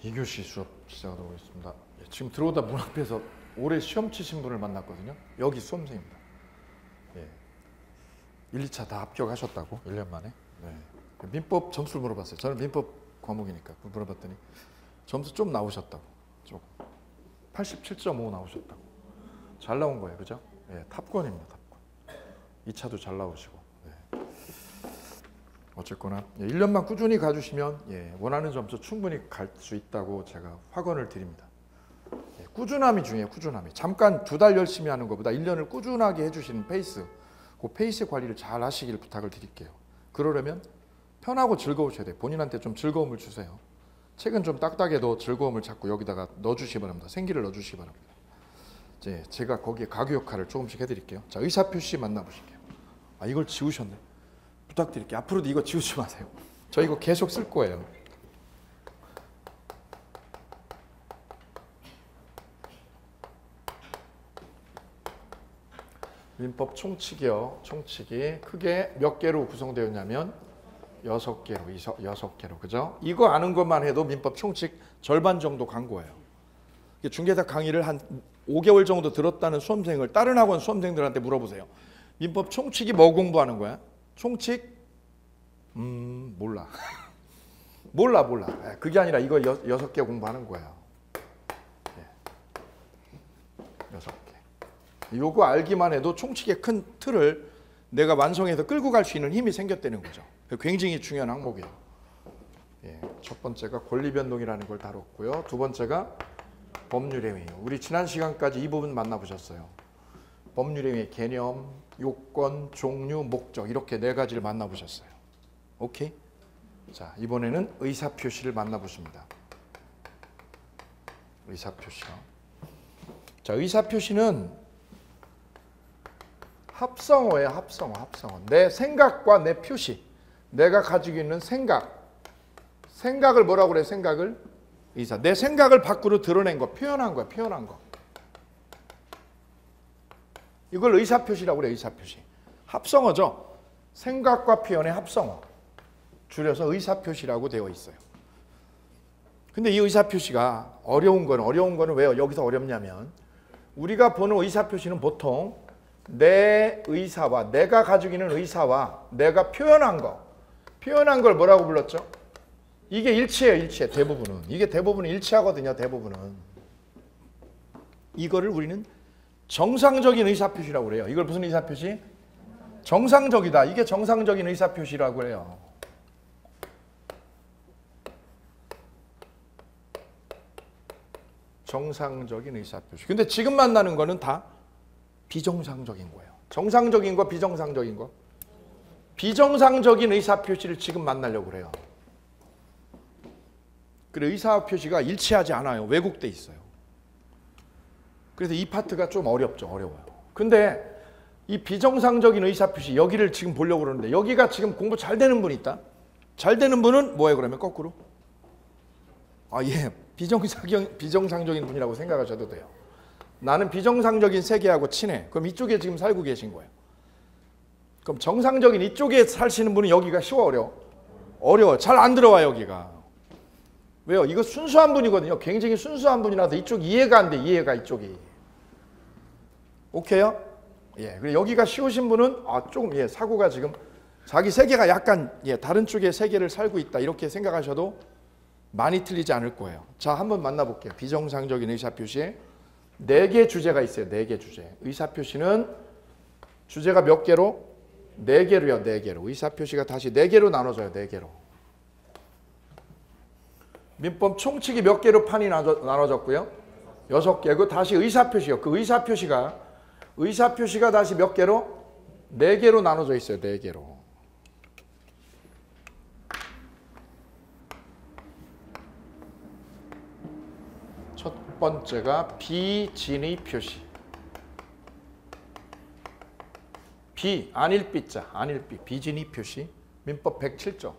2교시 수업 시작하도록 하겠습니다. 지금 들어오다 문 앞에서 올해 시험 치신 분을 만났거든요. 여기 수험생입니다. 예. 1, 2차 다 합격하셨다고 1년 만에. 네. 민법 점수를 물어봤어요. 저는 민법 과목이니까 물어봤더니 점수 좀 나오셨다고. 좀 87.5 나오셨다고. 잘 나온 거예요, 그죠? 예, 탑권입니다, 탑권. 2차도 잘 나오시고. 네. 어쨌거나 1년만 꾸준히 가주시면 원하는 점수 충분히 갈 수 있다고 제가 확언을 드립니다. 꾸준함이 중요해요. 꾸준함이. 잠깐 2달 열심히 하는 것보다 1년을 꾸준하게 해주시는 페이스, 그 페이스 관리를 잘 하시길 부탁을 드릴게요. 그러려면 편하고 즐거우셔야 돼요. 본인한테 좀 즐거움을 주세요. 책은 좀 딱딱해도 즐거움을 자꾸 여기다가 넣어주시기 바랍니다. 생기를 넣어주시기 바랍니다. 이제 제가 거기에 가교 역할을 조금씩 해드릴게요. 자, 의사표시 만나보실게요. 아, 이걸 지우셨네. 부탁드릴게요. 앞으로도 이거 지우지 마세요. 저 이거 계속 쓸 거예요. 민법 총칙이요. 총칙이 크게 몇 개로 구성되어 있냐면 6개로, 6개로. 그죠? 이거 아는 것만 해도 민법 총칙 절반 정도 간 거예요. 중개사 강의를 한 5개월 정도 들었다는 수험생을 다른 학원 수험생들한테 물어보세요. 민법 총칙이 뭐 공부하는 거야? 총칙? 몰라. 몰라. 그게 아니라 이거 6개 공부하는 거예요. 6개. 요거 알기만 해도 총칙의 큰 틀을 내가 완성해서 끌고 갈 수 있는 힘이 생겼다는 거죠. 굉장히 중요한 항목이에요. 첫 번째가 권리변동이라는 걸 다뤘고요. 두 번째가 법률의 행위. 우리 지난 시간까지 이 부분 만나보셨어요. 법률의 행위 개념, 요건, 종류, 목적 이렇게 4가지를 만나보셨어요. 오케이? 자, 이번에는 의사표시를 만나보십니다. 의사표시요. 자, 의사표시는 합성어예요. 합성어. 내 생각과 내 표시. 내가 가지고 있는 생각을 뭐라고 그래? 생각을 의사. 내 생각을 밖으로 드러낸 거, 표현한 거야. 표현한 거. 이걸 의사표시라고 그래. 의사표시. 합성어죠. 생각과 표현의 합성어. 줄여서 의사표시라고 되어 있어요. 근데 이 의사표시가 어려운 거는 왜요? 여기서 어렵냐면 우리가 보는 의사표시는 보통 내 의사와 내가 가지고 있는 의사와 내가 표현한 걸 뭐라고 불렀죠? 이게 일치해요. 일치해. 대부분은. 이게 대부분은 일치하거든요. 대부분은. 이거를 우리는 정상적인 의사표시라고 그래요. 이걸 무슨 의사표시? 정상적이다. 이게 정상적인 의사표시라고 해요. 정상적인 의사표시. 근데 지금 만나는 거는 다 비정상적인 거예요. 정상적인 거, 비정상적인 거. 비정상적인 의사표시를 지금 만나려고 그래요. 그래, 의사표시가 일치하지 않아요. 왜곡돼 있어요. 그래서 이 파트가 좀 어려워요. 근데 이 비정상적인 의사표시, 여기를 지금 보려고 그러는데 여기가 지금 공부 잘 되는 분이 있다. 잘 되는 분은 뭐예요? 그러면 거꾸로? 비정상적인 분이라고 생각하셔도 돼요. 나는 비정상적인 세계하고 친해. 그럼 이쪽에 지금 살고 계신 거예요. 그럼 정상적인 이쪽에 사시는 분은 여기가 쉬워, 어려워. 잘 안 들어와 여기가. 왜요? 이거 순수한 분이거든요. 굉장히 순수한 분이라서 이쪽 이해가 안 돼. 이해가 이쪽이. 오케이요? 그리고 여기가 쉬우신 분은 조금 사고가 지금 자기 세계가 약간 다른 쪽의 세계를 살고 있다. 이렇게 생각하셔도 많이 틀리지 않을 거예요. 자, 한번 만나볼게요. 비정상적인 의사표시에 4개 주제가 있어요. 4개 주제. 의사표시는 주제가 몇 개로? 4개로요. 4개로. 의사표시가 다시 4개로 나눠져요. 4개로. 민법 총칙이 몇 개로 판이 나눠졌고요? 6개. 그 다시 의사표시요. 그 의사표시가 다시 몇 개로? 4개로 나눠져 있어요. 4개로. 첫 번째가 비진의 표시. 안일비자, 비진의 표시. 민법 107조.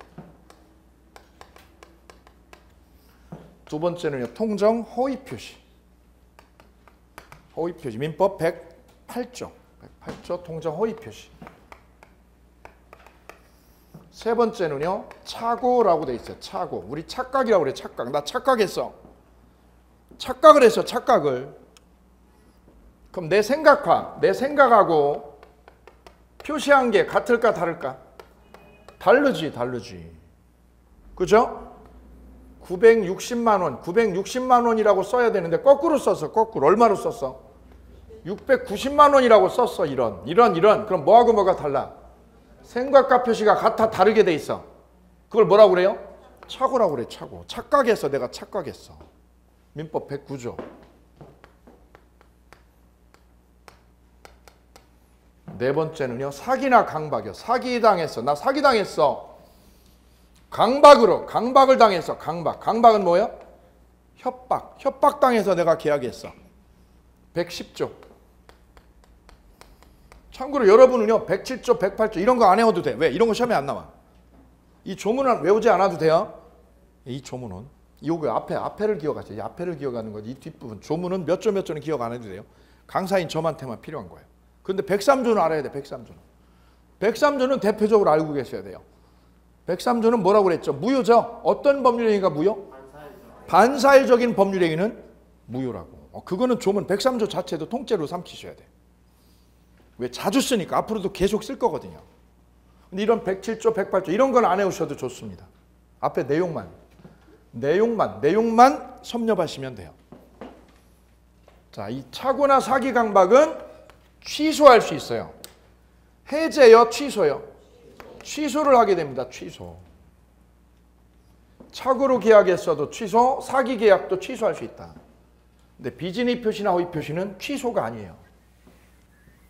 두 번째는요, 통정 허위 표시. 민법 108조. 통정 허위 표시. 세 번째는요, 착오라고 돼 있어요. 착오. 우리 착각이라고 그래. 착각. 나 착각했어. 착각을 했어. 착각을. 그럼 내 생각하고 표시한 게 같을까 다를까? 다르지. 그죠? 960만 원이라고 써야 되는데 거꾸로 썼어. 거꾸로. 얼마로 썼어? 690만 원이라고 썼어. 이런. 그럼 뭐하고 뭐가 달라? 생각과 표시가 같아 다르게 돼 있어. 그걸 뭐라고 그래요? 착오라고 그래. 착오. 착각했어. 내가 착각했어. 민법 109조. 네 번째는요, 사기나 강박이요. 사기당했어. 나 사기당했어. 강박을 당했어. 강박은 뭐예요? 협박당해서 내가 계약했어. 110조. 참고로 여러분은요, 107조, 108조 이런 거 안 외워도 돼. 왜? 이런 거 시험에 안 나와. 이 조문은 외우지 않아도 돼요. 이 조문은 이거 앞에를 기억하세요. 이 앞에를 기억하는 거지. 이 뒷부분 조문은 몇 조는 기억 안 해도 돼요. 강사인 저한테만 필요한 거예요. 근데 103조는 알아야 돼. 103조는 대표적으로 알고 계셔야 돼요. 103조는 뭐라고 그랬죠? 무효죠. 어떤 법률행위가 무효? 반사회적인 법률행위는 무효라고. 그거는 조문 103조 자체도 통째로 삼키셔야 돼. 왜? 자주 쓰니까 앞으로도 계속 쓸 거거든요. 근데 이런 107조, 108조 이런 건 안 외우셔도 좋습니다. 앞에 내용만 섭렵하시면 돼요. 자, 이 착오나 사기 강박은 취소할 수 있어요. 해제요, 취소요? 취소를 하게 됩니다. 취소. 착오로 계약했어도 취소, 사기 계약도 취소할 수 있다. 근데 비진의 표시나 허위 표시는 취소가 아니에요.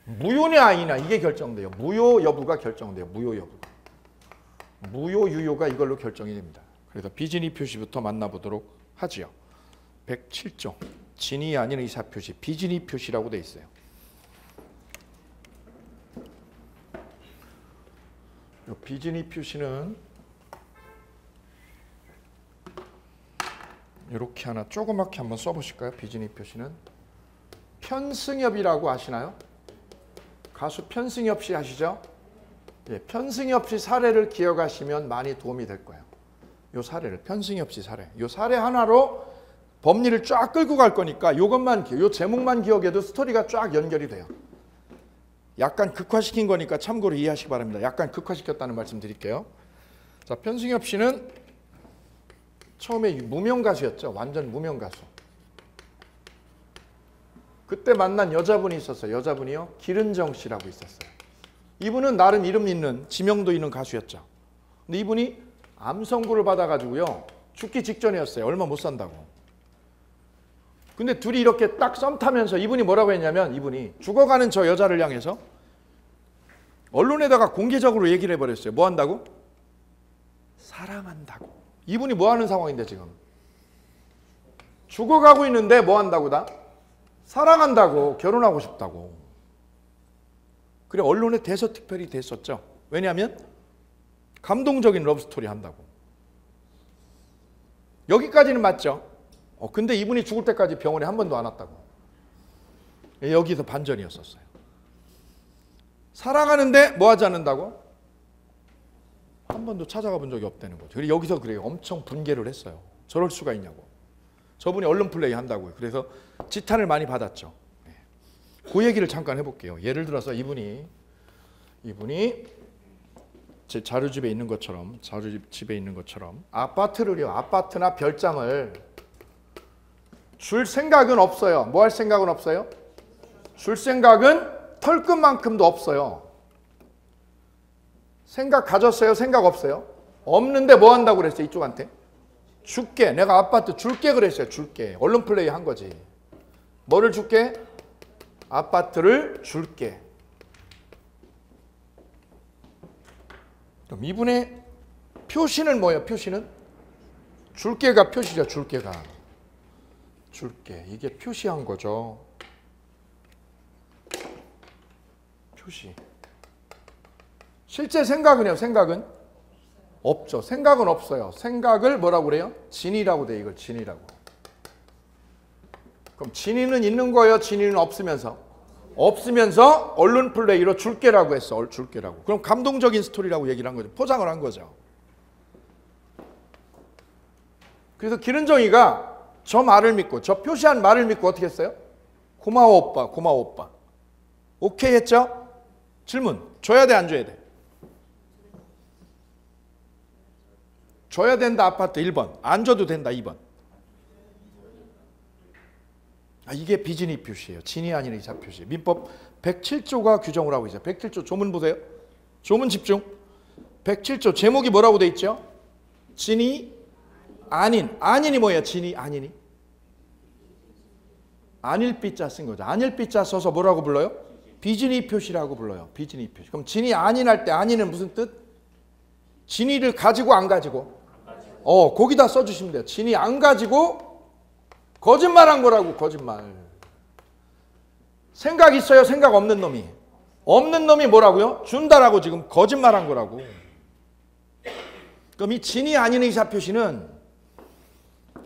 무효냐 아니냐 이게 결정돼요. 무효 여부가 결정돼요. 무효 여부가. 무효 유효가 이걸로 결정이 됩니다. 그래서 비진의 표시부터 만나보도록 하지요. 107조. 진이 아닌 의사표시, 비진의 표시라고 돼 있어요. 이 비진의 표시는 이렇게 하나 조그맣게 한번 써보실까요? 비진의 표시는 편승엽이라고 아시나요? 가수 편승엽 씨 아시죠? 예, 편승엽 씨 사례를 기억하시면 많이 도움이 될 거예요. 요 사례를, 편승엽 씨 사례. 요 사례 하나로 법리를 쫙 끌고 갈 거니까 요 제목만 기억해도 스토리가 쫙 연결이 돼요. 약간 극화시킨 거니까 참고로 이해하시기 바랍니다. 약간 극화시켰다는 말씀 드릴게요. 자, 편승엽 씨는 처음에 무명 가수였죠. 완전 무명 가수. 그때 만난 여자분이 있었어요. 여자분이요. 기른정 씨라고 있었어요. 이분은 나름 이름 있는 지명도 있는 가수였죠. 근데 이분이 암 선고를 받아가지고요. 죽기 직전이었어요. 얼마 못 산다고. 근데 둘이 이렇게 딱 썸 타면서 이분이 뭐라고 했냐면 이분이 죽어가는 저 여자를 향해서 언론에다가 공개적으로 얘기를 해버렸어요. 뭐 한다고? 사랑한다고. 이분이 뭐 하는 상황인데 지금? 죽어가고 있는데 뭐 한다고 다? 사랑한다고. 결혼하고 싶다고. 그래 언론에 대서특별히 됐었죠. 왜냐하면 감동적인 러브스토리 한다고. 여기까지는 맞죠. 근데 이분이 죽을 때까지 병원에 한 번도 안 왔다고. 여기서 반전이었었어요. 사랑하는데 뭐 하지 않는다고? 한 번도 찾아가 본 적이 없다는 거죠. 그래서 여기서 그래요. 엄청 분개를 했어요. 저럴 수가 있냐고. 저분이 언론 플레이 한다고요. 그래서 지탄을 많이 받았죠. 그 얘기를 잠깐 해볼게요. 예를 들어서 이분이 제 자료집에 있는 것처럼 아파트를요. 아파트나 별장을 줄 생각은 없어요. 뭐 할 생각은 없어요? 줄 생각은 털끝만큼도 없어요. 생각 가졌어요? 생각 없어요? 없는데 뭐 한다고 그랬어요? 이쪽한테? 줄게. 내가 아파트 줄게 그랬어요. 줄게. 언론 플레이 한 거지. 뭐를 줄게? 아파트를 줄게. 그럼 이분의 표시는 뭐예요? 표시는? 줄게가 표시죠. 줄게가. 줄게. 이게 표시한 거죠. 표시. 실제 생각은요? 생각은? 없죠. 생각은 없어요. 생각을 뭐라고 그래요? 진이라고 돼. 이걸 진이라고. 그럼 진이는 있는 거예요? 진이는 없으면서? 없으면서 언론 플레이로 줄게라고 했어. 줄게라고. 그럼 감동적인 스토리라고 얘기를 한 거죠. 포장을 한 거죠. 그래서 기른정이가 저 말을 믿고 저 표시한 말을 믿고 어떻게 했어요? 고마워 오빠, 고마워 오빠. 오케이 했죠? 질문. 줘야 돼, 안 줘야 돼? 줘야 된다 아파트 1번. 안 줘도 된다 2번. 이게 비진의 표시예요. 진이 아닌 의사 표시. 민법 107조가 규정을 하고 있어요. 107조 조문 보세요. 조문 집중. 107조 제목이 뭐라고 돼 있죠? 진이 아닌. 아닌이 뭐예요? 진이 아닌이. 아닐 삐자 쓴 거죠. 아닐 삐자 써서 뭐라고 불러요? 비진의 표시라고 불러요. 비진의 표시. 그럼 진이 아닌 할 때 아닌은 무슨 뜻? 진이를 가지고 안 가지고? 거기다 써주시면 돼요. 진이 안 가지고 거짓말한 거라고. 거짓말. 생각 있어요? 생각 없는 놈이? 없는 놈이 뭐라고요? 준다라고 지금 거짓말한 거라고. 그럼 이 진이 아닌 의사 표시는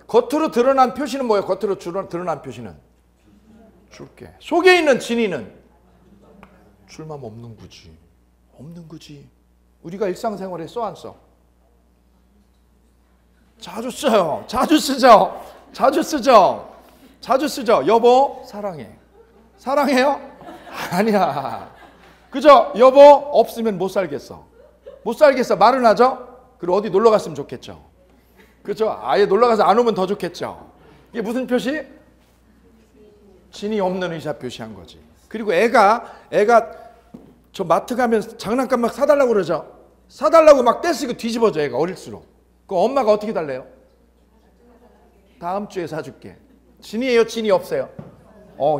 겉으로 드러난 표시는 뭐예요? 겉으로 드러난 표시는 줄게. 속에 있는 진이는 줄만 없는 거지. 없는 거지. 우리가 일상생활에 써 안 써? 자주 써요. 자주 쓰죠. 자주 쓰죠. 자주 쓰죠. 여보 사랑해. 사랑해요? 아니야. 그죠? 여보 없으면 못 살겠어. 못 살겠어. 말은 하죠? 그리고 어디 놀러 갔으면 좋겠죠. 그죠? 아예 놀러 가서 안 오면 더 좋겠죠. 이게 무슨 표시? 진이 없는 의사 표시한 거지. 그리고 애가 저 마트 가면 장난감 막 사달라고 그러죠. 사달라고 막 떼쓰고 뒤집어져. 애가 어릴수록. 그 엄마가 어떻게 달래요? 다음 주에 사줄게. 진이에요? 진이 없어요?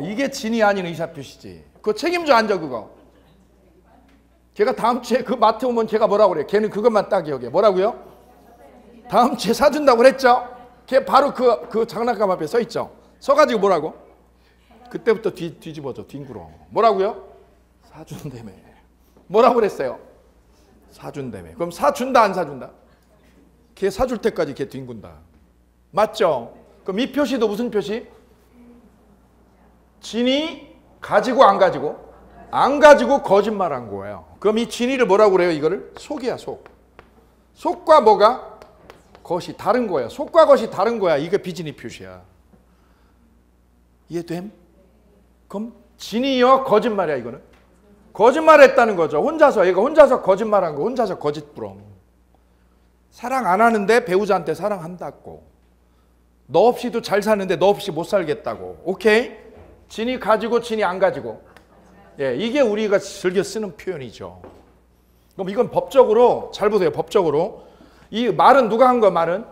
이게 진이 아닌 의사 표시지. 그거 책임져 앉아 그거. 걔가 다음 주에 그 마트 오면 걔가 뭐라고 그래요? 걔는 그것만 딱 기억해. 뭐라고요? 다음 주에 사준다고 그랬죠? 걔 바로 그 장난감 앞에 서 있죠? 서가지고 뭐라고? 그때부터 뒤집어져. 뒹굴어. 뭐라고요? 사준다며. 뭐라고 그랬어요? 사준다며. 그럼 사준다 안 사준다? 걔 사줄 때까지 걔 뒹군다. 맞죠? 그럼 이 표시도 무슨 표시? 진이 가지고 안 가지고? 안 가지고 거짓말한 거예요. 그럼 이 진이를 뭐라고 그래요? 이거를? 속이야 속. 속과 뭐가? 것이 다른 거야. 속과 것이 다른 거야. 이게 비진의 표시야. 이해됨? 그럼 진이요 거짓말이야 이거는. 거짓말했다는 거죠. 얘가 혼자서 거짓말한 거. 혼자서 거짓부렁. 사랑 안 하는데 배우자한테 사랑한다고. 너 없이도 잘 사는데 너 없이 못 살겠다고. 오케이? 진이 가지고 진이 안 가지고. 예, 이게 우리가 즐겨 쓰는 표현이죠. 그럼 이건 법적으로 잘 보세요. 법적으로 이 말은 누가 한 거야? 말은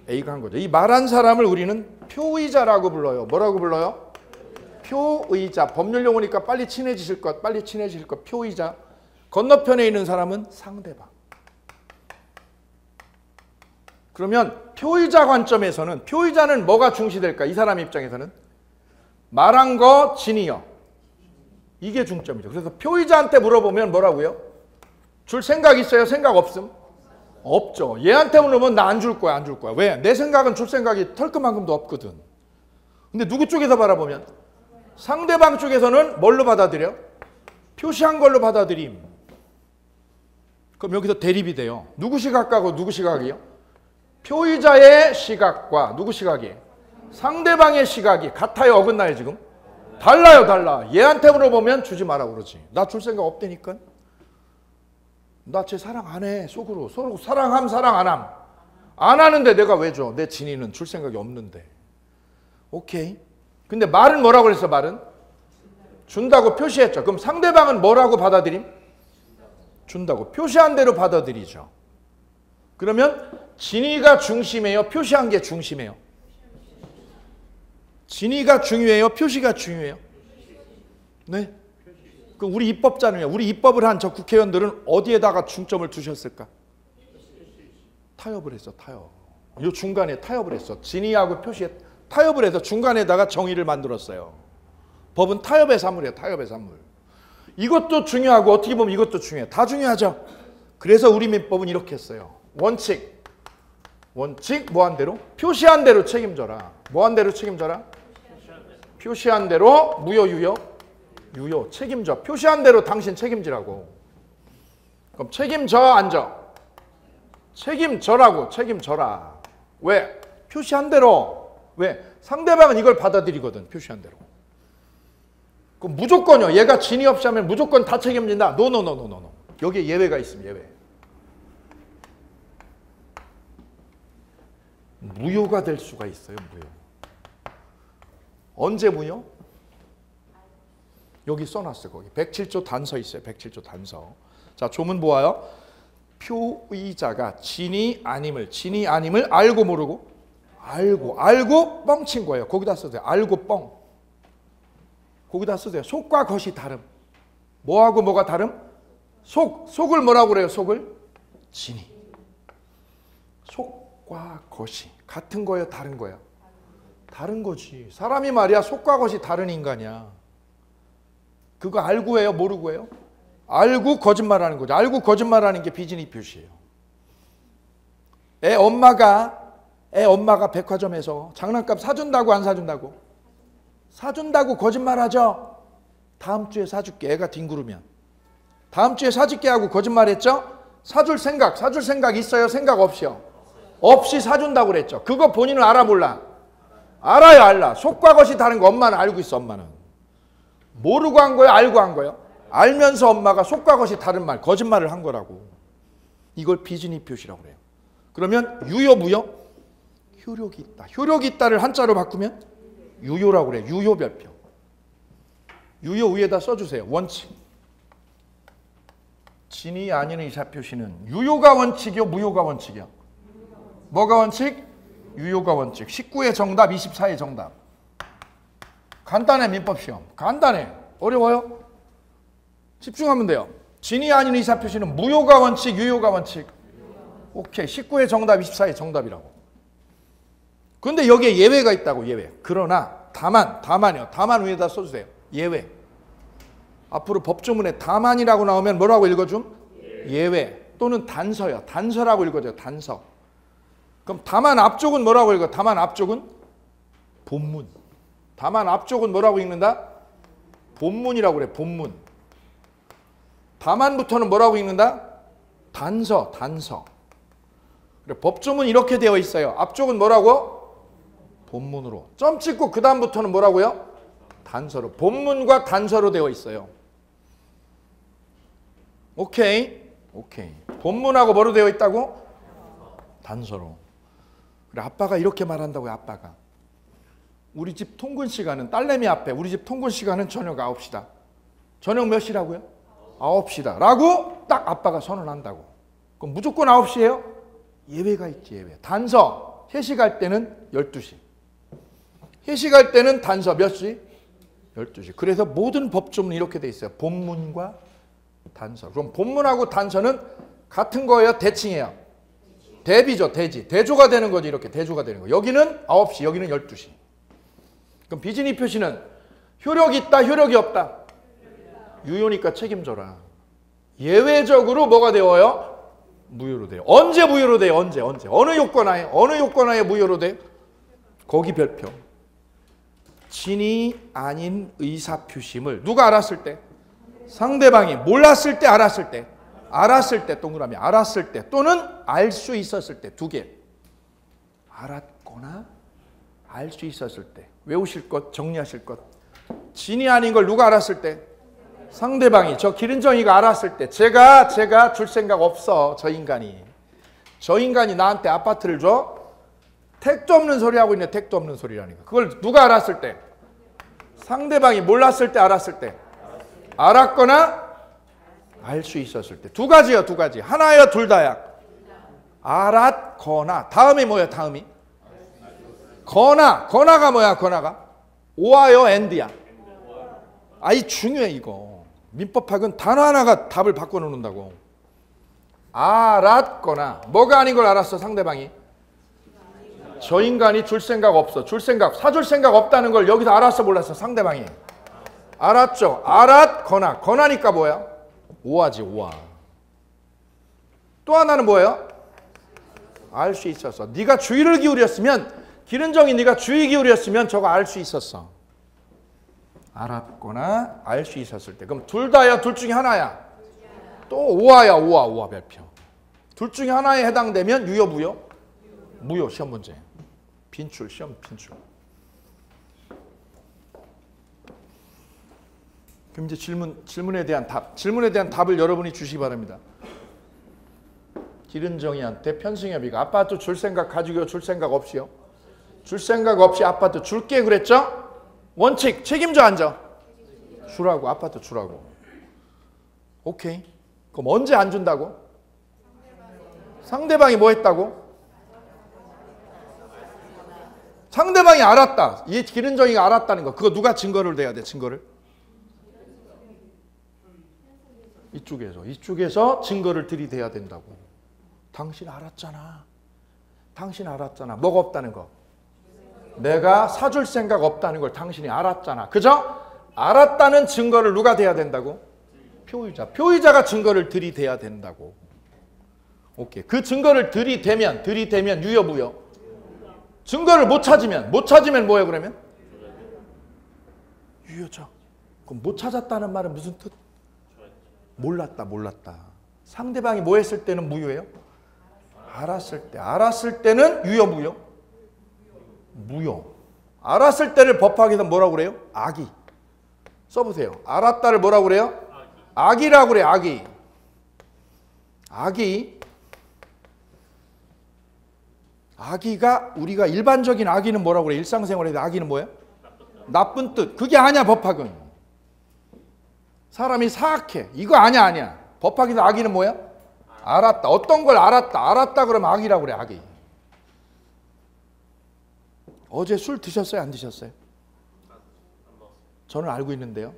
A가 한 거죠. 이 말한 사람을 우리는 표의자라고 불러요. 뭐라고 불러요? 표의자. 법률 용어니까 빨리 친해지실 것. 표의자. 건너편에 있는 사람은 상대방. 그러면 표의자 관점에서는 표의자는 뭐가 중시될까? 이 사람 입장에서는 말한 거 진이요. 이게 중점이죠. 그래서 표의자한테 물어보면 뭐라고요? 줄 생각 있어요? 생각 없음? 없죠. 얘한테 물으면 나 안 줄 거야, 안 줄 거야. 왜? 내 생각은 줄 생각이 털끝만큼도 없거든. 근데 누구 쪽에서 바라보면? 상대방 쪽에서는 뭘로 받아들여? 표시한 걸로 받아들임. 그럼 여기서 대립이 돼요. 누구 시각하고 누구 시각이요? 표의자의 시각과 누구 시각이? 상대방의 시각이 같아요? 어긋나요 지금? 달라요 달라. 얘한테 물어보면 주지 마라 그러지. 나 줄 생각 없다니까. 나 쟤 사랑 안 해. 속으로. 서로 사랑함 사랑 안 함. 안 하는데 내가 왜 줘? 내 진이는 줄 생각이 없는데. 오케이. 근데 말은 뭐라고 그랬어? 말은? 준다고 표시했죠. 그럼 상대방은 뭐라고 받아들임? 준다고. 표시한 대로 받아들이죠. 그러면 진이가 중심이에요? 표시한 게 중심이에요? 진이가 중요해요? 표시가 중요해요? 네. 그럼 우리 입법자는요? 우리 입법을 한 저 국회의원들은 어디에다가 중점을 두셨을까? 타협을 했어. 타협. 이 중간에 타협을 했어. 진이하고 표시에 타협을 해서 중간에다가 정의를 만들었어요. 법은 타협의 산물이에요. 타협의 산물. 이것도 중요하고 어떻게 보면 이것도 중요해요. 다 중요하죠. 그래서 우리 민법은 이렇게 했어요. 원칙 뭐한 대로? 표시한 대로 책임져라. 뭐한 대로 책임져라? 표시한 대로 무효 유효 유효, 책임져. 표시한 대로 당신 책임지라고. 그럼 책임져, 안 져? 책임져라고, 책임져라. 왜? 표시한 대로. 왜? 상대방은 이걸 받아들이거든, 표시한 대로. 그럼 무조건요. 얘가 진위 없이 하면 무조건 다 책임진다. 노노노노노노. 여기에 예외가 있습니다, 예외. 무효가 될 수가 있어요, 무효. 언제 무효? 여기 써놨어요, 거기. 107조 단서 있어요, 107조 단서. 자, 조문 보아요. 표의자가 진위 아님을 알고 모르고? 알고 뻥친 거예요. 거기다 써도 돼요. 알고 뻥. 거기다 써도 돼요. 속과 것이 다름. 뭐하고 뭐가 다름? 속을 뭐라고 그래요, 속을? 진위. 속과 것이 같은 거예요, 다른 거예요? 다른 거지. 사람이 말이야 속과 것이 다른 인간이야. 그거 알고 해요, 모르고 해요? 알고 거짓말하는 거죠. 알고 거짓말하는 게 비진위 표시예요. 애 엄마가 백화점에서 장난감 사준다고 안 사준다고? 사준다고 거짓말하죠. 다음 주에 사줄게. 애가 뒹구르면 다음 주에 사줄게 하고 거짓말했죠. 사줄 생각 있어요, 생각 없이요? 없이 사준다고 그랬죠. 그거 본인은 알아 몰라? 알아요, 알라. 속과 것이 다른 거 엄마는 알고 있어. 엄마는 모르고 한 거예요, 알고 한 거예요? 알면서 엄마가 속과 것이 다른 말, 거짓말을 한 거라고. 이걸 비진위 표시라고 그래요. 그러면 유효, 무효? 효력이 있다. 효력이 있다를 한자로 바꾸면 유효라고 그래요. 유효 별표. 유효 위에다 써주세요. 원칙. 진위 아닌 의사 표시는 유효가 원칙이요, 무효가 원칙이요? 뭐가 원칙? 유효가 원칙. 19의 정답, 24의 정답. 간단해, 민법시험. 간단해. 어려워요? 집중하면 돼요. 진위 아닌 의사 표시는 무효가 원칙, 유효가 원칙. 오케이. 19의 정답, 24의 정답이라고. 그런데 여기에 예외가 있다고, 예외. 그러나 다만이요. 다만 위에다 써주세요. 예외. 앞으로 법조문에 다만이라고 나오면 뭐라고 읽어줌? 예외. 또는 단서요. 단서라고 읽어줘요. 단서. 그럼 다만 앞쪽은 뭐라고 읽어? 다만 앞쪽은 본문. 다만 앞쪽은 뭐라고 읽는다? 본문이라고 그래. 본문. 다만부터는 뭐라고 읽는다? 단서. 그래, 법조문 이렇게 되어 있어요. 앞쪽은 뭐라고? 본문으로. 점 찍고 그 다음부터는 뭐라고요? 단서로. 본문과 단서로 되어 있어요. 오케이. 본문하고 뭐로 되어 있다고? 단서로. 그래, 아빠가 이렇게 말한다고요. 아빠가. 우리 집 통근 시간은 딸내미 앞에 우리 집 통근 시간은 저녁 9시다. 저녁 몇 시라고요? 9시다. 라고 딱 아빠가 선언한다고. 그럼 무조건 9시예요? 예외가 있지, 예외. 단서. 회식할 때는 12시. 회식할 때는 단서 몇 시? 12시. 그래서 모든 법조문은 이렇게 돼 있어요. 본문과 단서. 그럼 본문하고 단서는 같은 거예요? 대칭이에요? 대비죠, 대지. 대조가 되는 거지, 이렇게. 대조가 되는 거. 여기는 9시, 여기는 12시. 그럼 비진위 표시는 효력이 있다, 효력이 없다? 유효니까 책임져라. 예외적으로 뭐가 되어요? 무효로 돼요. 언제 무효로 돼요? 언제? 어느 요건하에 무효로 돼요? 거기 별표. 진위 아닌 의사표심을 누가 알았을 때? 상대방이 몰랐을 때, 알았을 때. 알았을 때, 동그라미. 알았을 때 또는 알 수 있었을 때. 두 개. 알았거나 알 수 있었을 때. 외우실 것, 정리하실 것. 진위 아닌 걸 누가 알았을 때? 상대방이. 저 기른정이가 알았을 때. 제가 줄 생각 없어. 저 인간이 나한테 아파트를 줘? 택도 없는 소리 하고 있네. 택도 없는 소리라니까. 그걸 누가 알았을 때? 상대방이 몰랐을 때, 알았을 때. 알았거나 알 수 있었을 때. 두 가지요, 두 가지. 하나야, 둘 다야? 알았거나. 다음이 뭐야, 다음이? 거나가 뭐야, 거나가? 오와요, 엔드야? 이 중요해, 이거. 민법학은 단어 하나가 답을 바꿔놓는다고. 알았거나. 뭐가 아닌 걸 알았어, 상대방이? 저 인간이 줄 생각 없어. 사줄 생각 없다는 걸 여기서 알았어, 몰랐어, 상대방이? 알았죠. 알았거나. 거나니까 뭐야? 오하지, 오하. 또 하나는 뭐예요? 알 수 있었어. 네가 주의를 기울였으면, 기른정이 네가 주의 기울였으면 저거 알 수 있었어. 알았거나 알 수 있었을 때. 그럼 둘 다야, 둘 중에 하나야? 또 오화야, 오화 별표. 둘 중에 하나에 해당되면 유효, 무효? 무효. 시험 문제. 빈출, 시험 빈출. 그럼 이제 질문에 대한 답을 여러분이 주시기 바랍니다. 기른정이한테 편승엽이가 아파트 줄 생각 가지고요, 줄 생각 없이요? 줄 생각 없이 아파트 줄게 그랬죠? 원칙 책임져 앉아. 주라고, 아파트 주라고. 오케이. 그럼 언제 안 준다고? 상대방이 뭐 했다고? 상대방이 알았다. 이 기른정이가 알았다는 거. 그거 누가 증거를 대야 돼? 증거를? 이쪽에서 증거를 들이대야 된다고. 당신 알았잖아. 당신 알았잖아. 뭐가 없다는 거? 내가 사줄 생각 없다는 걸 당신이 알았잖아. 그죠? 알았다는 증거를 누가 대야 된다고? 표의자. 표의자가 증거를 들이대야 된다고. 오케이. 그 증거를 들이대면 유효, 무효? 증거를 못 찾으면 뭐예요 그러면? 유효죠. 그럼 못 찾았다는 말은 무슨 뜻? 몰랐다. 상대방이 뭐 했을 때는 무효예요? 알았을 때는 유효, 무효? 무효. 알았을 때를 법학에서 뭐라고 그래요? 악의. 써보세요. 알았다를 뭐라고 그래요? 악의라고 그래요. 악의가 우리가 일반적인 악의는 뭐라고 그래요? 일상생활에서 악의는 뭐예요? 나쁜 뜻. 그게 아니야 법학은. 사람이 사악해. 이거 아니야. 법학에서 악의는 뭐야? 알았다. 어떤 걸 알았다 그러면 악의라고 그래. 악의. 어제 술 드셨어요? 안 드셨어요? 저는 알고 있는데요.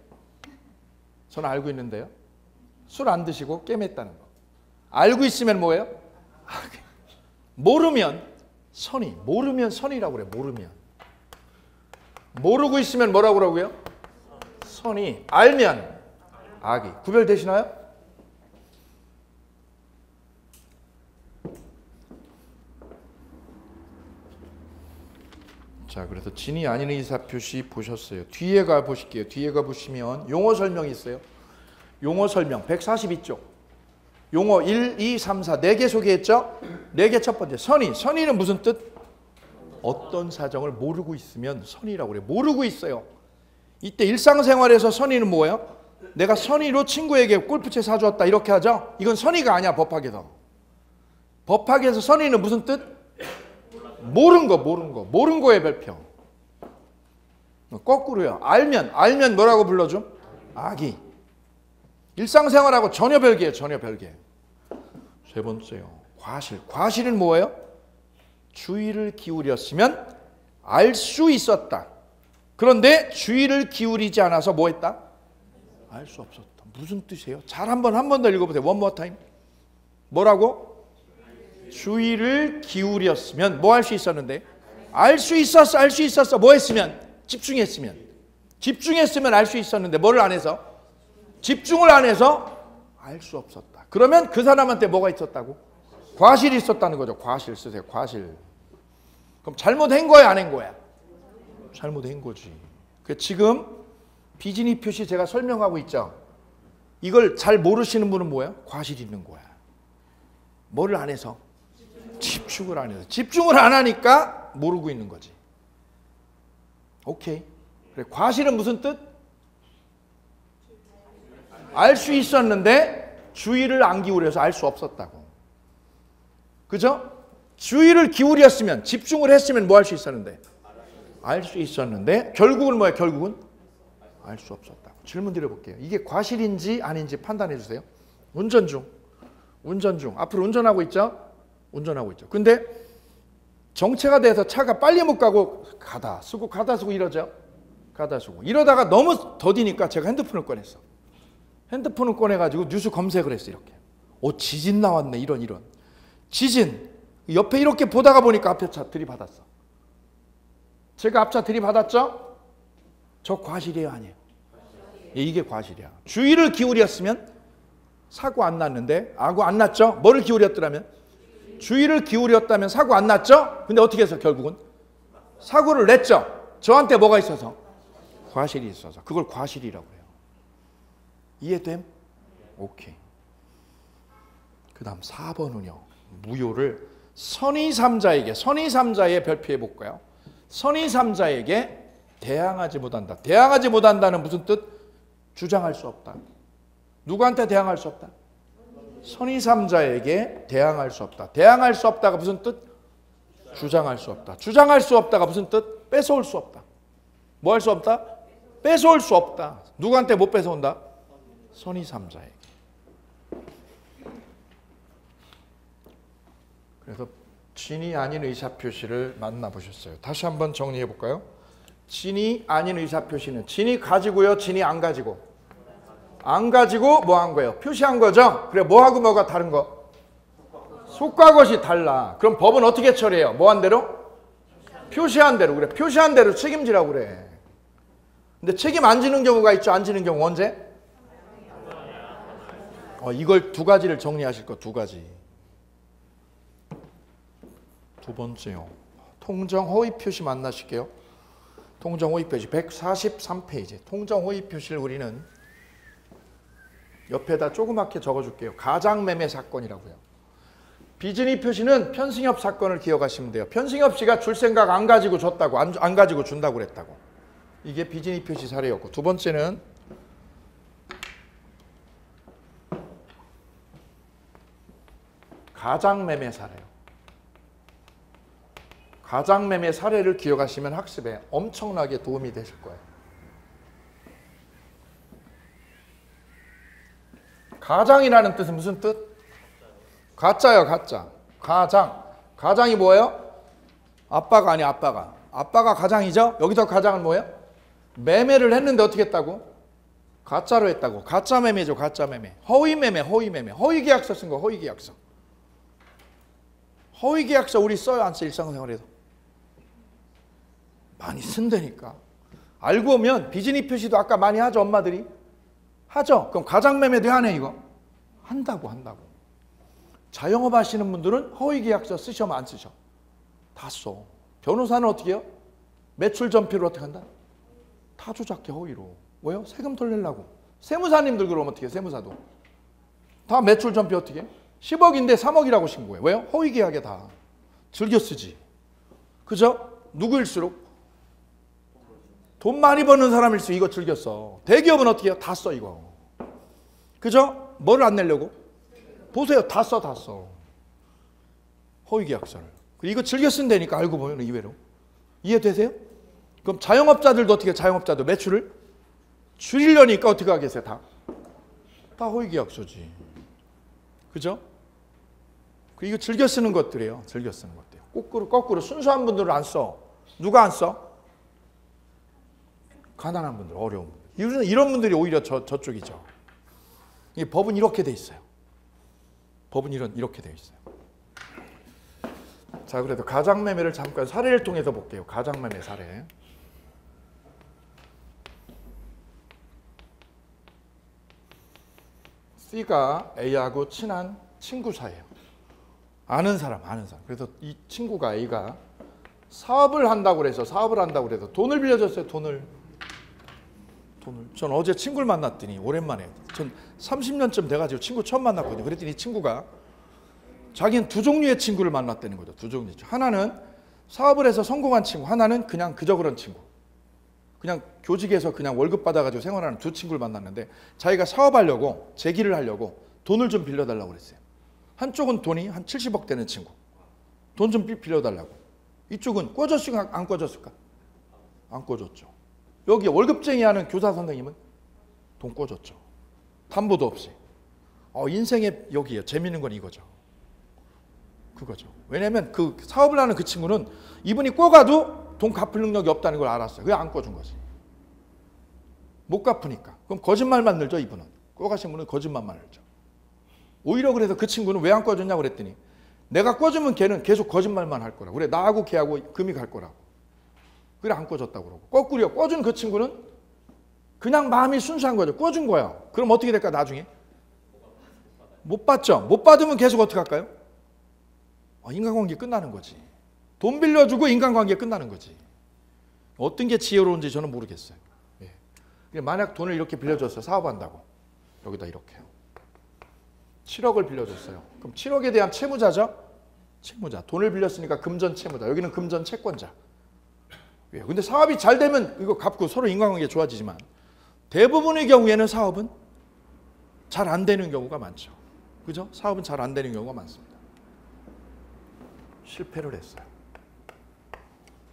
술 안 드시고 게임했다는 거. 알고 있으면 뭐예요? 모르면 선이라고 그래. 모르고 있으면 뭐라고 그러고요? 선이. 알면 악이. 구별되시나요? 자, 그래서 진이 아닌 의사표시 보셨어요. 뒤에 가 보실게요. 뒤에 가 보시면 용어 설명이 있어요. 용어 설명 142쪽. 용어 1, 2, 3, 4 4개 소개했죠? 4개 첫 번째. 선의는 무슨 뜻? 어떤 사정을 모르고 있으면 선의라고 그래요. 모르고 있어요. 이때 일상생활에서 선의는 뭐예요? 내가 선의로 친구에게 골프채 사주었다 이렇게 하죠? 이건 선의가 아니야 법학에서. 법학에서 선의는 무슨 뜻? 모른 거의 별표. 거꾸로요. 알면 뭐라고 불러줘? 악의. 일상생활하고 전혀 별개예요. 세 번째요. 과실은 뭐예요? 주의를 기울였으면 알 수 있었다. 그런데 주의를 기울이지 않아서 뭐 했다? 알 수 없었다. 무슨 뜻이에요? 잘 한 번 더 읽어보세요. One more time. 뭐라고? 주의를 기울였으면 뭐 할 수 있었는데? 알 수 있었어. 뭐 했으면? 집중했으면 알 수 있었는데 뭐를 안 해서? 집중을 안 해서 알 수 없었다. 그러면 그 사람한테 뭐가 있었다고? 과실이 있었다는 거죠. 과실 쓰세요. 과실. 그럼 잘못한 거야, 안 한 거야? 잘못한 거지. 지금 비진이 표시 제가 설명하고 있죠. 이걸 잘 모르시는 분은 뭐야? 과실이 있는 거야. 뭐를 안 해서? 집중을 안 해서. 집중을 안 하니까 모르고 있는 거지. 오케이. 그래, 과실은 무슨 뜻? 알 수 있었는데 주의를 안 기울여서 알 수 없었다고. 그죠? 주의를 기울였으면, 집중을 했으면 뭐 할 수 있었는데? 알 수 있었는데 결국은 뭐야? 결국은 알 수 없었다고. 질문 드려볼게요. 이게 과실인지 아닌지 판단해 주세요. 운전 중. 앞으로 운전하고 있죠? 근데 정체가 돼서 차가 빨리 못 가고 가다 쓰고 이러죠? 이러다가 너무 더디니까 제가 핸드폰을 꺼냈어. 핸드폰을 꺼내가지고 뉴스 검색을 했어. 이렇게. 지진 나왔네. 이런. 지진. 옆에 이렇게 보다가 보니까 앞에 차 들이받았어. 제가 앞차 들이받았죠? 저 과실이에요, 아니에요? 이게 과실이야. 주의를 기울였으면 사고 안 났는데 사고 안 났죠? 뭐를 기울였더라면? 주의를 기울였다면 사고 안 났죠? 근데 어떻게 해서 결국은? 사고를 냈죠? 저한테 뭐가 있어서? 과실이 있어서 그걸 과실이라고 해요. 이해됨? 오케이. 그 다음 4번은요. 무효를 선의삼자에 별표해 볼까요? 선의삼자에게 대항하지 못한다. 대항하지 못한다는 무슨 뜻? 주장할 수 없다. 누구한테 대항할 수 없다? 선의삼자에게 대항할 수 없다. 대항할 수 없다가 무슨 뜻? 주장할 수 없다. 주장할 수 없다가 무슨 뜻? 뺏어올 수 없다. 뭐 할 수 없다? 뺏어올 수 없다. 누구한테 못 뺏어온다? 선의삼자에게. 그래서 진이 아닌 의사표시를 만나보셨어요. 다시 한번 정리해 볼까요? 진이 아닌 의사표시는 진이 가지고요, 진이 안 가지고. 안 가지고 뭐 한 거예요? 표시한 거죠? 그래, 뭐하고 뭐가 다른 거? 속과 것이 달라. 그럼 법은 어떻게 처리해요? 뭐 한 대로? 표시한 대로. 그래, 표시한 대로 책임지라고 그래. 근데 책임 안 지는 경우가 있죠. 안 지는 경우 언제? 이걸 두 가지를 정리하실 거, 두 가지. 두 번째요. 통정 허위 표시 만나실게요. 통정 허위 표시 143페이지. 통정 허위 표시를 우리는 옆에다 조그맣게 적어줄게요. 가장매매 사건이라고요. 비진이 표시는 편승엽 사건을 기억하시면 돼요. 편승엽 씨가 줄 생각 안 가지고 줬다고, 안 가지고 준다고 그랬다고. 이게 비진이 표시 사례였고, 두 번째는 가장매매 사례요. 가장매매 사례를 기억하시면 학습에 엄청나게 도움이 되실 거예요. 가장이라는 뜻은 무슨 뜻? 가짜요, 가짜. 가장. 가장이 뭐예요? 아빠가 아니야, 아빠가. 아빠가 가장이죠? 여기서 가장은 뭐예요? 매매를 했는데 어떻게 했다고? 가짜로 했다고. 가짜 매매죠, 가짜 매매. 허위 매매, 허위 매매. 허위 계약서 쓴 거, 허위 계약서. 허위 계약서 우리 써요, 안 써? 일상생활에서. 많이 쓴다니까. 알고 보면 비즈니 표시도 아까 많이 하죠, 엄마들이. 하죠? 그럼 가장매매도 하네, 이거. 한다고. 자영업 하시는 분들은 허위 계약서 쓰셔면 안 쓰셔. 다 써. 변호사는 어떻게 해요? 매출 전표를 어떻게 한다? 다 조작해, 허위로. 왜요? 세금 덜 내려고. 세무사님들 그러면 어떻게 해? 세무사도. 다 매출 전표 어떻게 해? 10억인데 3억이라고 신고해. 왜요? 허위 계약에 다. 즐겨 쓰지. 그죠? 누구일수록? 돈 많이 버는 사람일수록 이거 즐겨 써. 대기업은 어떻게 해요? 다 써, 이거. 그죠? 뭐를 안 내려고? 보세요. 다 써. 허위 계약서를. 이거 즐겨 쓴다니까, 알고 보면 의외로. 이해되세요? 그럼 자영업자들도 어떻게 해요? 자영업자도 매출을 줄이려니까 어떻게 하겠어요? 다 허위 계약서지. 그죠? 이거 즐겨 쓰는 것들이에요. 즐겨 쓰는 것들. 거꾸로 순수한 분들은 안 써. 누가 안 써? 가난한 분들, 어려운 분들. 이런 분들이 오히려 저쪽이죠. 이 법은 이렇게 돼 있어요. 법은 이렇게 돼 있어요. 자, 그래도 가장매매를 잠깐 사례를 통해서 볼게요. 가장매매 사례. C가 A하고 친한 친구 사이예요. 아는 사람. 그래서 이 친구가 A가 사업을 한다고 그래서 돈을 빌려줬어요. 돈을. 전 어제 친구를 만났더니 오랜만에, 전 30년쯤 돼가지고 친구 처음 만났거든요. 그랬더니 이 친구가 자기는 두 종류의 친구를 만났다는 거죠. 두 종류. 하나는 사업을 해서 성공한 친구, 하나는 그냥 그저 그런 친구. 그냥 교직에서 그냥 월급 받아가지고 생활하는 두 친구를 만났는데, 자기가 사업하려고, 재기를 하려고 돈을 좀 빌려달라고 그랬어요. 한쪽은 돈이 한 70억 되는 친구. 돈 좀 빌려달라고. 이쪽은 꿔줬을까, 안 꿔줬을까? 안 꿔줬죠. 여기 월급쟁이 하는 교사 선생님은 돈 꿔줬죠. 담보도 없이. 인생에 여기에 재밌는 건 이거죠. 그거죠. 왜냐면 그 사업을 하는 그 친구는 이분이 꿔가도 돈 갚을 능력이 없다는 걸 알았어요. 그게 안 꿔준 거지. 못 갚으니까. 그럼 거짓말만 늘죠, 이분은. 꿔가신 분은 거짓말만 늘죠. 오히려 그래서 그 친구는 왜 안 꿔줬냐고 그랬더니, 내가 꿔주면 걔는 계속 거짓말만 할 거라고. 그래, 나하고 걔하고 금이 갈 거라고. 그래, 안 꿔줬다고 그러고. 거꾸로 꿔준 그 친구는 그냥 마음이 순수한 거죠. 꿔준 거야. 그럼 어떻게 될까, 나중에? 못 받죠. 못 받으면 계속 어떻게 할까요? 인간관계 끝나는 거지. 돈 빌려주고 인간관계 끝나는 거지. 어떤 게 지혜로운지 저는 모르겠어요. 예. 만약 돈을 이렇게 빌려줬어요. 사업한다고. 여기다 이렇게요. 7억을 빌려줬어요. 그럼 7억에 대한 채무자죠? 채무자. 돈을 빌렸으니까 금전 채무자. 여기는 금전 채권자. 근데 사업이 잘 되면 이거 갚고 서로 인간관계 좋아지지만 대부분의 경우에는 사업은 잘 안 되는 경우가 많죠. 그죠? 사업은 잘 안 되는 경우가 많습니다. 실패를 했어요.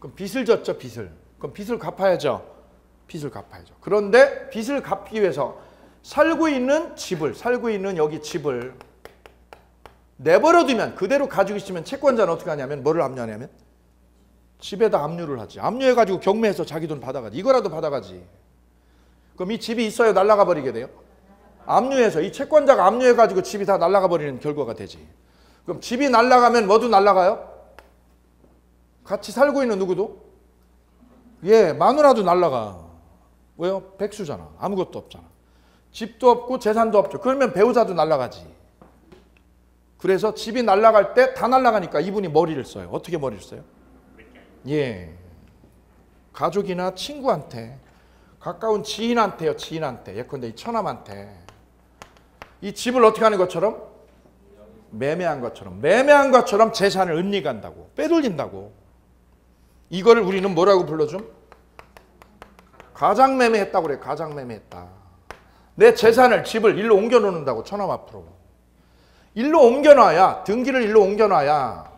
그럼 빚을 졌죠, 빚을. 그럼 빚을 갚아야죠. 빚을 갚아야죠. 그런데 빚을 갚기 위해서 살고 있는 집을, 살고 있는 여기 집을 내버려두면, 그대로 가지고 있으면 채권자는 어떻게 하냐면 뭐를 압류하냐면 집에다 압류를 하지. 압류해가지고 경매해서 자기 돈 받아가지. 이거라도 받아가지. 그럼 이 집이 있어요? 날아가 버리게 돼요? 압류해서, 이 채권자가 압류해가지고 집이 다 날아가 버리는 결과가 되지. 그럼 집이 날아가면 뭐도 날아가요? 같이 살고 있는 누구도? 예, 마누라도 날아가. 왜요? 백수잖아. 아무것도 없잖아. 집도 없고 재산도 없죠. 그러면 배우자도 날아가지. 그래서 집이 날아갈 때 다 날아가니까 이분이 머리를 써요. 어떻게 머리를 써요? 예, 가족이나 친구한테, 가까운 지인한테요. 지인한테, 예컨대 이 처남한테 이 집을 어떻게 하는 것처럼? 매매한 것처럼 재산을 은닉한다고, 빼돌린다고. 이거를 우리는 뭐라고 불러줌? 가장매매했다고 그래. 가장매매했다. 내 재산을, 집을 일로 옮겨놓는다고, 처남 앞으로. 일로 옮겨놔야, 등기를 일로 옮겨놔야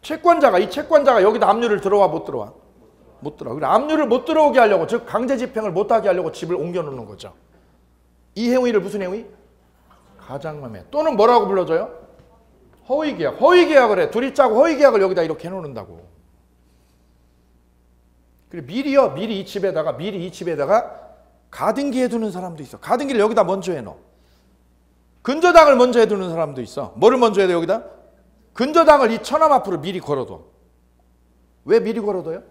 채권자가, 이 채권자가 여기다 압류를 들어와, 못 들어와? 못 들어와. 그래, 압류를 못 들어오게 하려고, 즉 강제 집행을 못하게 하려고 집을 옮겨놓는 거죠. 이 행위를 무슨 행위? 가장매매. 또는 뭐라고 불러줘요? 허위계약. 허위계약을 해. 둘이 짜고 허위계약을 여기다 이렇게 해놓는다고. 그리고 미리 이 집에다가 가등기 해두는 사람도 있어. 가등기를 여기다 먼저 해놓어. 근저당을 먼저 해두는 사람도 있어. 뭐를 먼저 해야 돼, 여기다? 근저당을 이 처남 앞으로 미리 걸어둬. 왜 미리 걸어둬요?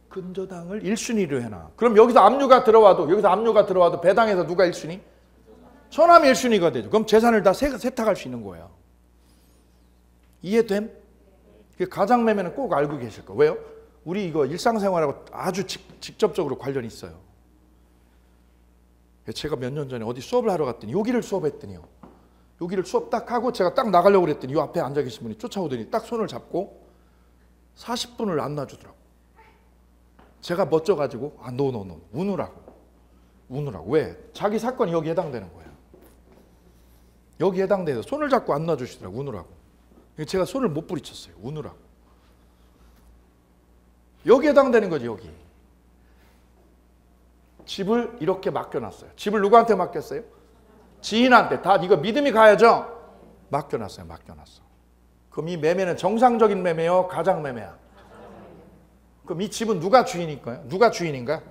근저당을 1순위로 해놔. 그럼 여기서 압류가 들어와도 배당에서 누가 1순위? 처남이 1순위가 되죠. 그럼 재산을 다 세탁할 수 있는 거예요. 이해됨? 가장매매는 꼭 알고 계실 거예요. 왜요? 우리 이거 일상생활하고 아주 직접적으로 관련이 있어요. 제가 몇 년 전에 어디 수업을 하러 갔더니 여기를 수업했더니요. 여기를 수업 딱 하고 제가 딱 나가려고 그랬더니 이 앞에 앉아 계신 분이 쫓아오더니 딱 손을 잡고 40분을 안 놔주더라고. 제가 멋져가지고 노 우느라고. 왜? 자기 사건이 여기 해당되는 거예요. 여기 해당돼서 손을 잡고 안 놔주시더라고. 우느라고. 제가 손을 못 부리쳤어요. 우느라고. 여기 해당되는 거지, 여기. 집을 이렇게 맡겨놨어요. 집을 누구한테 맡겼어요? 지인한테. 다 이거 믿음이 가야죠? 맡겨놨어요. 그럼 이 매매는 정상적인 매매요? 가장 매매야? 그럼 이 집은 누가 주인일까요? 누가 주인인가?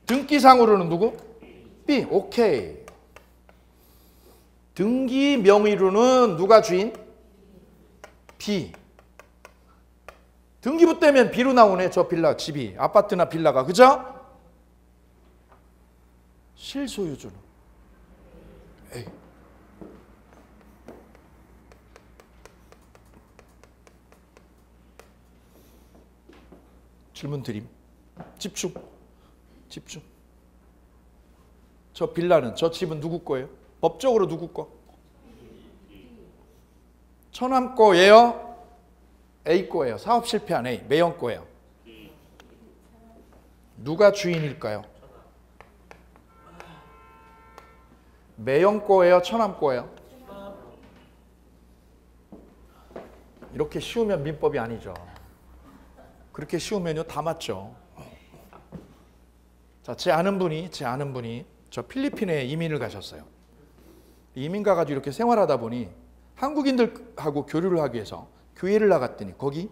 등기상으로는 누구? B. 오케이. 등기 명의로는 누가 주인? B. 등기부 떼면 B로 나오네. 저 빌라, 집이. 아파트나 빌라가. 그죠? 실소유주는 A. 질문 드림. 집중. 저 빌라는, 저 집은 누구 거예요? 법적으로 누구 거? 처남 거예요? A 거예요. 사업 실패한 A. 매형 거예요. 누가 주인일까요? 매형 거예요? 처남 거예요? 이렇게 쉬우면 민법이 아니죠. 그렇게 쉬우면요 다 맞죠. 자, 제 아는 분이 저 필리핀에 이민을 가셨어요. 이민 가가지고 이렇게 생활하다 보니 한국인들하고 교류를 하기 위해서 교회를 나갔더니 거기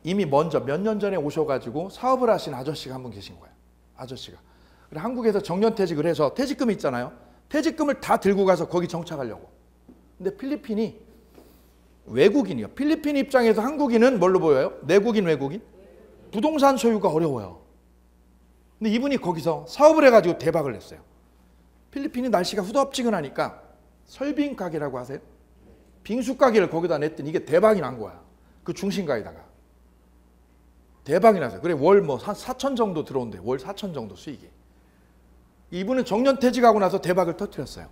이미 먼저 몇 년 전에 오셔가지고 사업을 하신 아저씨가 한 분 계신 거예요. 아저씨가. 그래, 한국에서 정년퇴직을 해서 퇴직금이 있잖아요. 퇴직금을 다 들고 가서 거기 정착하려고. 근데 필리핀이 외국인이요. 필리핀 입장에서 한국인은 뭘로 보여요? 내국인, 외국인? 부동산 소유가 어려워요. 근데 이분이 거기서 사업을 해가지고 대박을 냈어요. 필리핀이 날씨가 후덥지근하니까 설빙 가게라고 하세요? 빙수 가게를 거기다 냈더니 이게 대박이 난 거야. 그 중심가에다가. 대박이 났어요. 그래 월 뭐 한 4천 정도 들어온대. 월 4천 정도 수익이. 이분은 정년퇴직하고 나서 대박을 터뜨렸어요.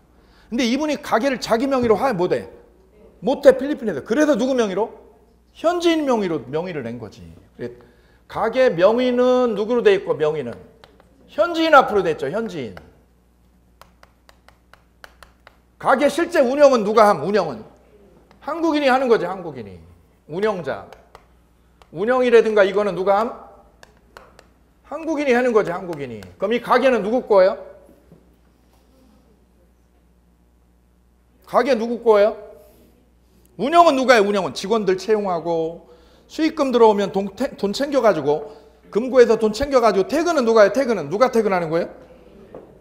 근데 이분이 가게를 자기 명의로 못해. 못해 필리핀에서. 그래서 누구 명의로? 현지인 명의로 명의를 낸 거지. 그래, 가게 명의는 누구로 돼 있고 명의는 현지인 앞으로 됐죠. 현지인. 가게 실제 운영은 누가 함? 운영은 한국인이 하는 거지. 한국인이. 운영자. 운영이라든가 이거는 누가 함? 한국인이 하는 거지. 한국인이. 그럼 이 가게는 누구 거예요? 가게 누구 거예요? 운영은 누가 해요? 운영은 직원들 채용하고 수익금 들어오면 돈 챙겨가지고 금고에서 돈 챙겨가지고 퇴근은 누가 해요? 퇴근은 누가 퇴근하는 거예요?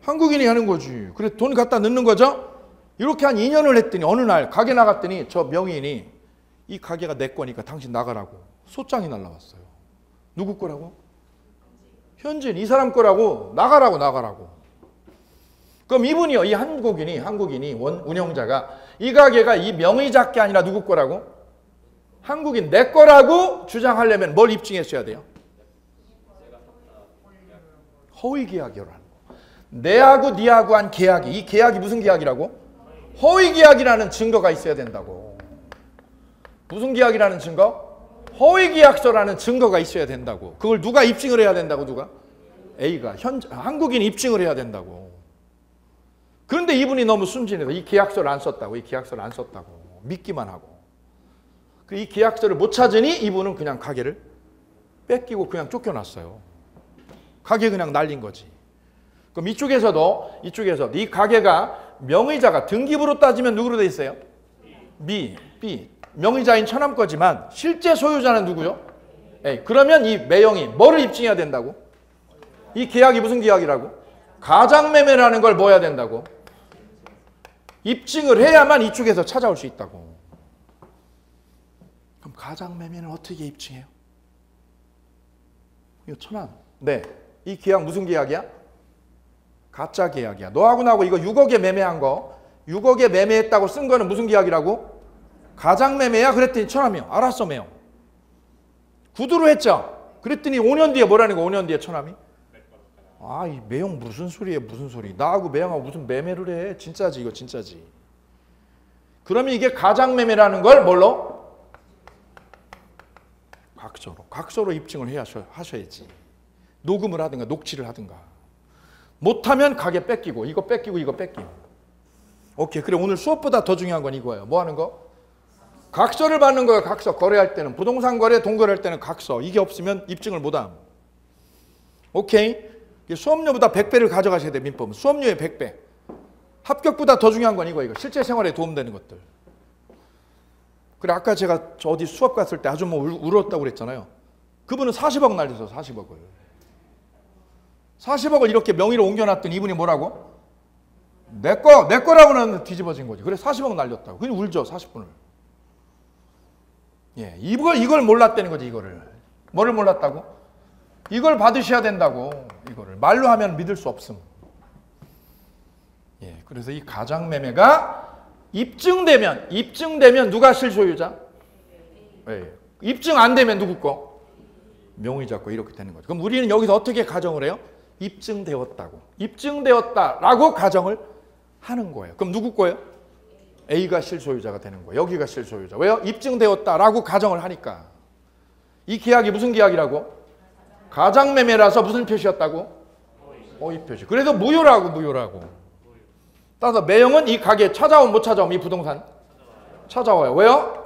한국인이 하는 거지. 그래 돈 갖다 넣는 거죠? 이렇게 한 2년을 했더니 어느 날 가게 나갔더니 저 명의인이 이 가게가 내 거니까 당신 나가라고 소장이 날라왔어요. 누구 거라고? 현지인. 이 사람 거라고. 나가라고. 그럼 이분이요. 이 한국인이 운영자가 이 가게가 이 명의자 게 아니라 누구 거라고? 한국인 내 거라고 주장하려면 뭘 입증했어야 돼요? 허위계약이라는 거. 내하고 니하고 한 계약이, 이 계약이 무슨 계약이라고? 허위계약이라는 증거가 있어야 된다고. 무슨 계약이라는 증거? 허위계약서라는 증거가 있어야 된다고. 그걸 누가 입증을 해야 된다고? 누가? A가. 한국인이 입증을 해야 된다고. 그런데 이분이 너무 순진해서 이 계약서를 안 썼다고. 이 계약서를 안 썼다고. 믿기만 하고. 이 계약서를 못 찾으니 이분은 그냥 가게를 뺏기고 그냥 쫓겨났어요. 가게 그냥 날린 거지. 그럼 이쪽에서도 이 가게가 명의자가 등기부로 따지면 누구로 돼 있어요? B. 명의자인 처남 거지만 실제 소유자는 누구요? A. 그러면 이 매형이 뭐를 입증해야 된다고? 이 계약이 무슨 계약이라고? 가장매매라는 걸 뭐 해야 된다고? 입증을 해야만 이쪽에서 찾아올 수 있다고. 그럼 가장매매는 어떻게 입증해요? 이거 처남. 네. 이 계약 무슨 계약이야? 가짜 계약이야. 너하고 나하고 이거 6억에 매매한 거 6억에 매매했다고 쓴 거는 무슨 계약이라고? 가장매매야? 그랬더니 처남이요. 알았어 매형. 구두로 했죠. 그랬더니 5년 뒤에 뭐라는 거? 5년 뒤에 처남이? 아, 이 매형 무슨 소리예요? 무슨 소리? 나하고 매형하고 무슨 매매를 해? 진짜지 이거 진짜지. 그러면 이게 가장매매라는 걸 뭘로? 각서로 입증을 하셔야지. 녹음을 하든가 녹취를 하든가. 못하면 가게 뺏기고 이거 뺏기고 이거 뺏기고. 오케이. 그래 오늘 수업보다 더 중요한 건 이거예요. 뭐 하는 거? 각서를 받는 거예요. 각서. 거래할 때는 부동산 거래 동거래할 때는 각서. 이게 없으면 입증을 못함. 오케이. 수업료보다 100배를 가져가셔야 돼. 민법은 수업료의 100배. 합격보다 더 중요한 건 이거 실제 생활에 도움되는 것들. 그래 아까 제가 어디 수업 갔을 때 아주 뭐 울었다고 그랬잖아요. 그분은 40억 날려서 40억을 이렇게 명의로 옮겨놨더니 이분이 뭐라고? 내 거라고는 뒤집어진 거지. 그래 40억 날렸다고. 그냥 울죠 40분을. 예, 이걸 몰랐다는 거지. 이거를. 뭐를 몰랐다고? 이걸 받으셔야 된다고. 이거를 말로 하면 믿을 수 없음. 예, 그래서 이 가장매매가 입증되면 누가 실소유자? 예, 입증 안 되면 누구 거? 명의자 거. 이렇게 되는 거죠. 그럼 우리는 여기서 어떻게 가정을 해요? 입증되었다라고 가정을 하는 거예요. 그럼 누구 거예요? A가 실소유자가 되는 거예요. 여기가 실소유자. 왜요? 입증되었다라고 가정을 하니까. 이 계약이 무슨 계약이라고? 가장매매라서 무슨 표시였다고? 허위 표시. 그래서 무효라고. 따라서 매형은 이 가게 찾아옴 못 찾아옴? 이 부동산 찾아와요. 왜요?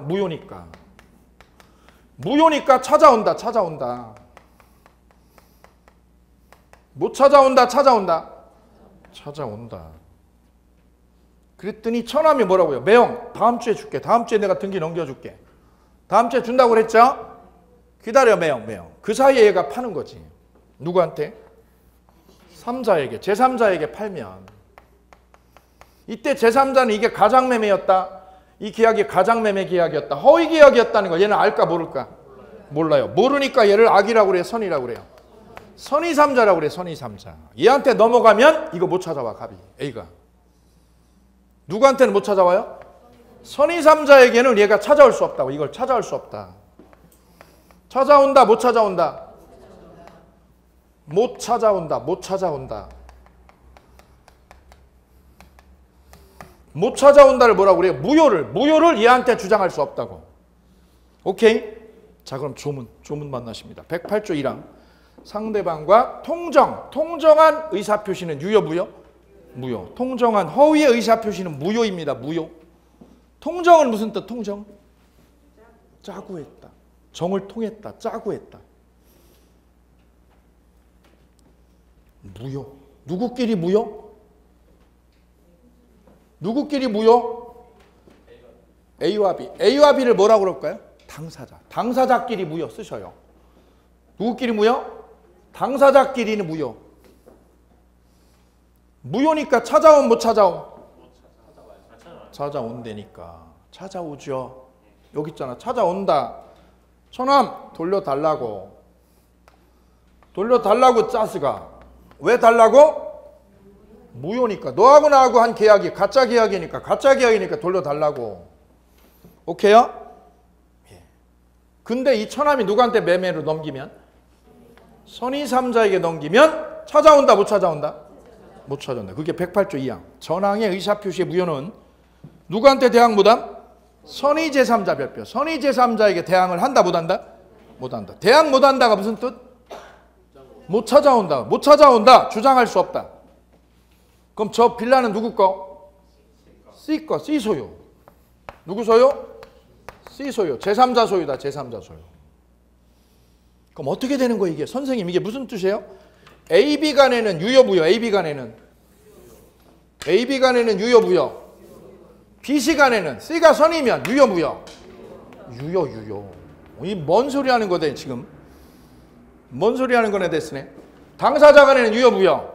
무효니까 찾아온다. 못 찾아온다. 그랬더니 처남이 뭐라고요? 매형 다음 주에 줄게. 다음 주에 내가 등기 넘겨줄게. 다음 주에 준다고 그랬죠? 기다려 매형. 그 사이에 얘가 파는 거지. 누구한테? 제3자에게 팔면 이때 제3자는 이게 가장매매였다. 이 계약이 가장매매 계약이었다. 허위 계약이었다는 거 얘는 알까 모를까? 몰라요. 모르니까 얘를 악이라고 그래요? 선이라고 그래요? 선의삼자라고 그래. 선의삼자. 얘한테 넘어가면 이거 못 찾아와. 갑이 A가. 누구한테는 못 찾아와요? 선의삼자에게는 얘가 찾아올 수 없다고. 이걸 찾아올 수 없다. 찾아온다 못 찾아온다? 못 찾아온다. 못 찾아온다. 못 찾아온다를 뭐라고 그래요? 무효를 얘한테 주장할 수 없다고. 오케이? 자, 그럼 조문 만나십니다. 108조 1항. 상대방과 통정한 의사표시는 유효, 무효. 통정한 허위의 의사표시는 무효입니다. 무효. 통정은 무슨 뜻? 통정? 짜고 했다. 정을 통했다. 짜고 했다. 무효. 누구끼리 무효? 누구끼리 무효? A와 B. A와 B를 뭐라고 그럴까요? 당사자. 당사자끼리 무효 쓰셔요. 누구끼리 무효? 당사자끼리는 무효. 무효니까 찾아온 못 찾아온? 찾아온다니까. 찾아오죠. 여기 있잖아. 찾아온다. 처남 돌려달라고. 돌려달라고 짜스가. 왜 달라고? 무효니까. 너하고 나하고 한 계약이 가짜 계약이니까 돌려달라고. 오케이요? 예. 근데 이 처남이 누구한테 매매로 넘기면? 선의삼자에게 넘기면 찾아온다 못 찾아온다? 못 찾아온다. 그게 108조 2항. 전항의 의사표시의 무효는 누구한테 대항 못함? 선의제삼자 별표. 선의제삼자에게 대항을 한다 못한다? 못한다. 대항 못한다가 무슨 뜻? 못 찾아온다. 못 찾아온다. 주장할 수 없다. 그럼 저 빌라는 누구 거? C 거. C 소유. 누구 소유? C 소유. 제3자 소유다. 제3자 소유. 그럼 어떻게 되는 거예요 이게? 선생님 이게 무슨 뜻이에요? AB 간에는 유효 무효. AB 간에는 유효 무효. BC 간에는 C가 선이면 유효 무효. 유효. 이 뭔 소리 하는 거대 지금? 뭔 소리 하는 거네 됐으네. 당사자 간에는 유효 무효.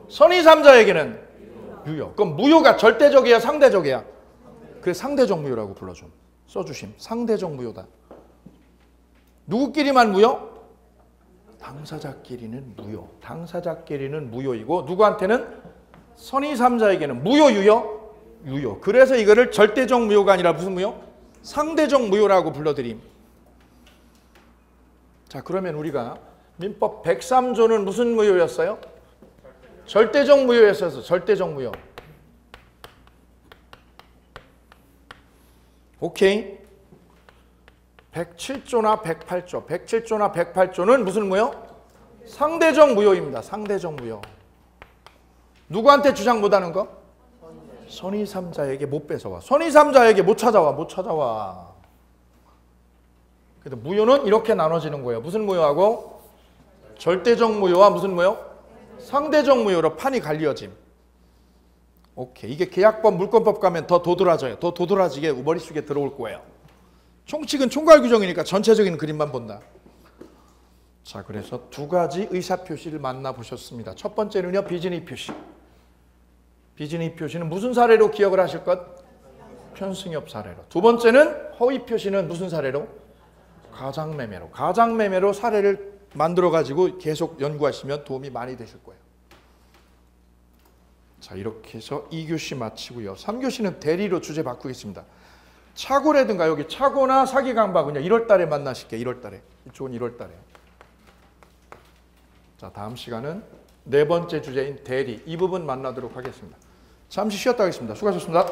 선의삼자에게는 유효. 그럼 무효가 절대적이야 상대적이야? 그래 상대적 무효라고 불러줘. 써주심. 상대적 무효다. 누구끼리만 무효? 당사자끼리는 무효. 당사자끼리는 무효이고 누구한테는? 선의삼자에게는 무효 유효. 그래서 이거를 절대적 무효가 아니라 무슨 무효? 상대적 무효라고 불러드림. 자 그러면 우리가 민법 103조는 무슨 무효였어요? 절대적 무효였어요. 절대적 무효. 오케이. 107조나 108조. 107조나 108조는 무슨 무효? 상대적 무효입니다. 상대적 무효. 누구한테 주장 못하는 거? 선의삼자에게 못 뺏어와. 선의삼자에게 못 찾아와. 그래서 무효는 이렇게 나눠지는 거예요. 무슨 무효하고? 절대적 무효와 무슨 무효? 상대적 무효로 판이 갈려짐. 오케이. 이게 계약법, 물권법 가면 더 도드라져요. 더 도드라지게 머릿속에 들어올 거예요. 총칙은 총괄 규정이니까 전체적인 그림만 본다. 자, 그래서 두 가지 의사표시를 만나보셨습니다. 첫 번째는요, 비진의 표시. 비진의 표시는 무슨 사례로 기억을 하실 것? 편승엽 사례로. 두 번째는 허위 표시는 무슨 사례로? 가장매매로. 가장매매로 사례를 만들어가지고 계속 연구하시면 도움이 많이 되실 거예요. 자, 이렇게 해서 2교시 마치고요. 3교시는 대리로 주제 바꾸겠습니다. 차고라든가 여기 차고나 사기 강박은요. 1월 달에 만나실게요. 1월 달에. 이쪽은 1월 달에. 자, 다음 시간은 네 번째 주제인 대리. 이 부분 만나도록 하겠습니다. 잠시 쉬었다 하겠습니다. 수고하셨습니다.